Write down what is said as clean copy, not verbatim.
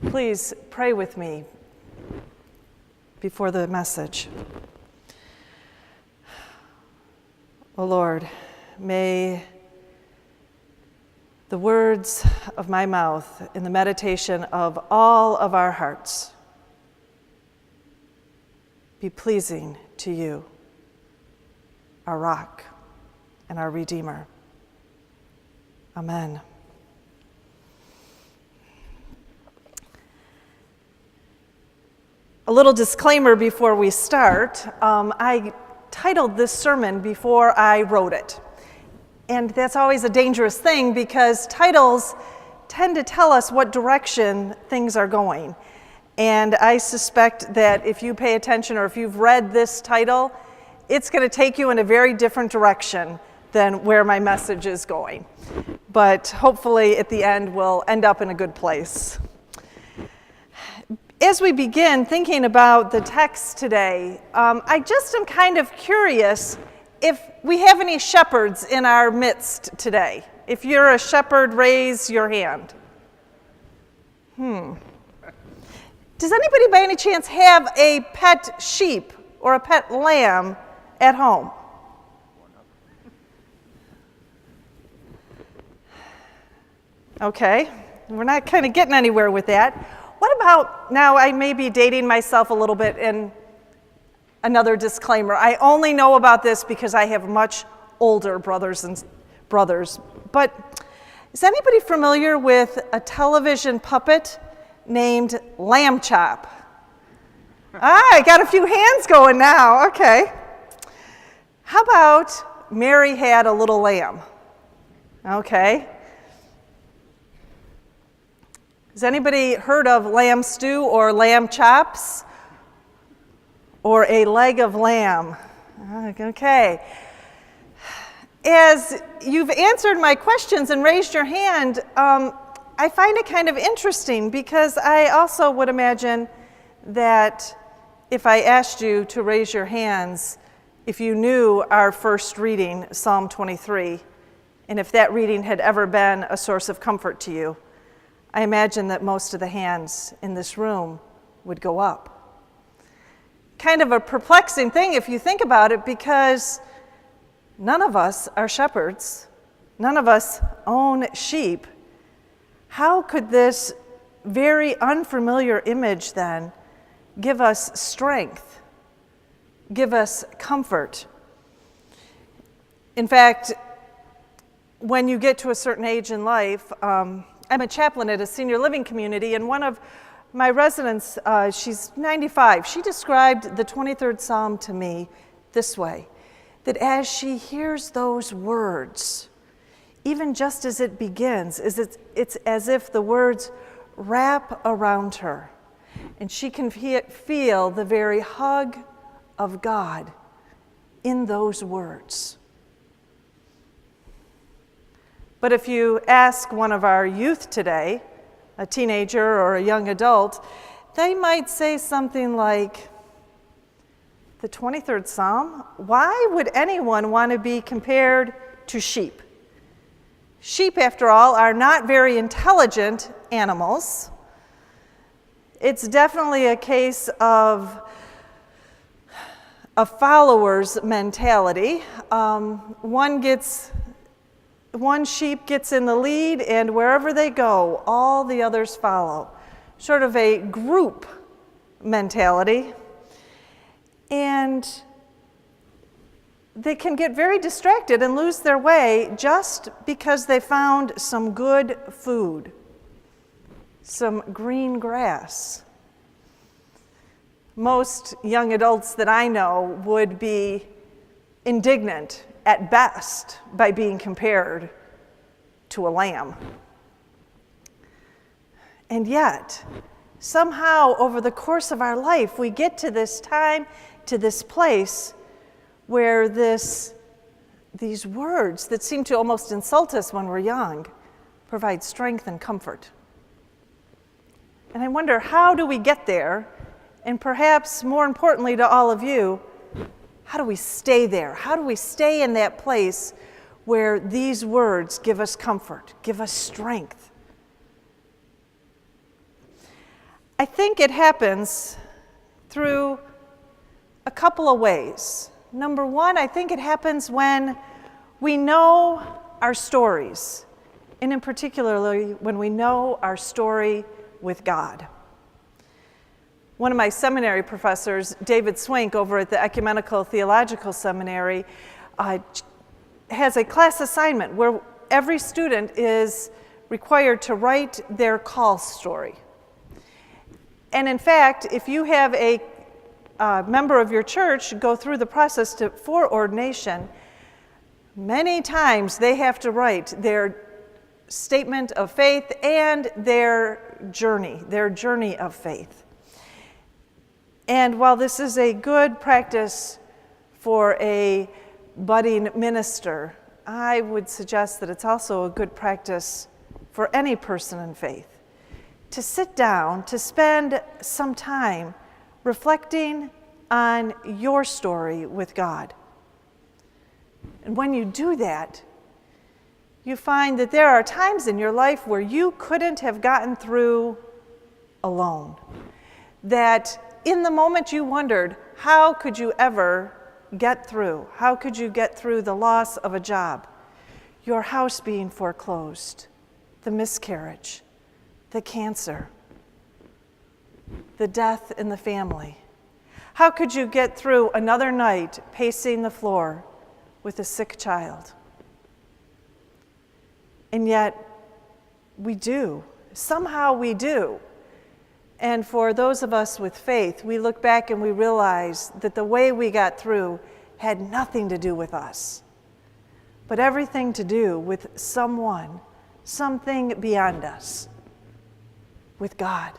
Please pray with me before the message. O Lord, may the words of my mouth and the meditation of all of our hearts be pleasing to you, our rock and our Redeemer. Amen. A little disclaimer before we start. I titled this sermon before I wrote it. And that's always a dangerous thing because titles tend to tell us what direction things are going. And I suspect that if you pay attention or if you've read this title, it's going to take you in a very different direction than where my message is going. But hopefully at the end we'll end up in a good place. As we begin thinking about the text today, I just am kind of curious if we have any shepherds in our midst today. If you're a shepherd, raise your hand. Does anybody by any chance have a pet sheep or a pet lamb at home? Okay, we're not kind of getting anywhere with that. What about, now I may be dating myself a little bit, and another disclaimer, I only know about this because I have much older brothers. But is anybody familiar with a television puppet named Lamb Chop? I got a few hands going now, okay. How about Mary Had a Little Lamb? Okay. Has anybody heard of lamb stew or lamb chops? Or a leg of lamb? Okay. As you've answered my questions and raised your hand, I find it kind of interesting because I also would imagine that if I asked you to raise your hands, if you knew our first reading, Psalm 23, and if that reading had ever been a source of comfort to you, I imagine that most of the hands in this room would go up. Kind of a perplexing thing if you think about it, because none of us are shepherds. None of us own sheep. How could this very unfamiliar image then give us strength, give us comfort? In fact, when you get to a certain age in life, I'm a chaplain at a senior living community, and one of my residents, she's 95, she described the 23rd Psalm to me this way, that as she hears those words, even just as it begins, it's as if the words wrap around her, and she can feel the very hug of God in those words. But if you ask one of our youth today, a teenager or a young adult, they might say something like, the 23rd Psalm? Why would anyone want to be compared to sheep? Sheep, after all, are not very intelligent animals. It's definitely a case of a follower's mentality. One sheep gets in the lead, and wherever they go, all the others follow. Sort of a group mentality. And they can get very distracted and lose their way just because they found some good food, some green grass. Most young adults that I know would be indignant at best by being compared to a lamb. And yet, somehow over the course of our life, we get to this time, to this place where these words that seem to almost insult us when we're young provide strength and comfort. And I wonder, how do we get there? And perhaps more importantly to all of you, how do we stay there? How do we stay in that place where these words give us comfort, give us strength? I think it happens through a couple of ways. Number one, I think it happens when we know our stories, and in particularly when we know our story with God. One of my seminary professors, David Swink, over at the Ecumenical Theological Seminary, has a class assignment where every student is required to write their call story. And in fact, if you have a member of your church go through the process for ordination, many times they have to write their statement of faith and their journey of faith. And while this is a good practice for a budding minister, I would suggest that it's also a good practice for any person in faith to sit down, to spend some time reflecting on your story with God. And when you do that, you find that there are times in your life where you couldn't have gotten through alone. That in the moment you wondered, how could you ever get through? How could you get through the loss of a job, your house being foreclosed, the miscarriage, the cancer, the death in the family? How could you get through another night pacing the floor with a sick child? And yet, we do. Somehow we do. And for those of us with faith, we look back and we realize that the way we got through had nothing to do with us, but everything to do with someone, something beyond us, with God.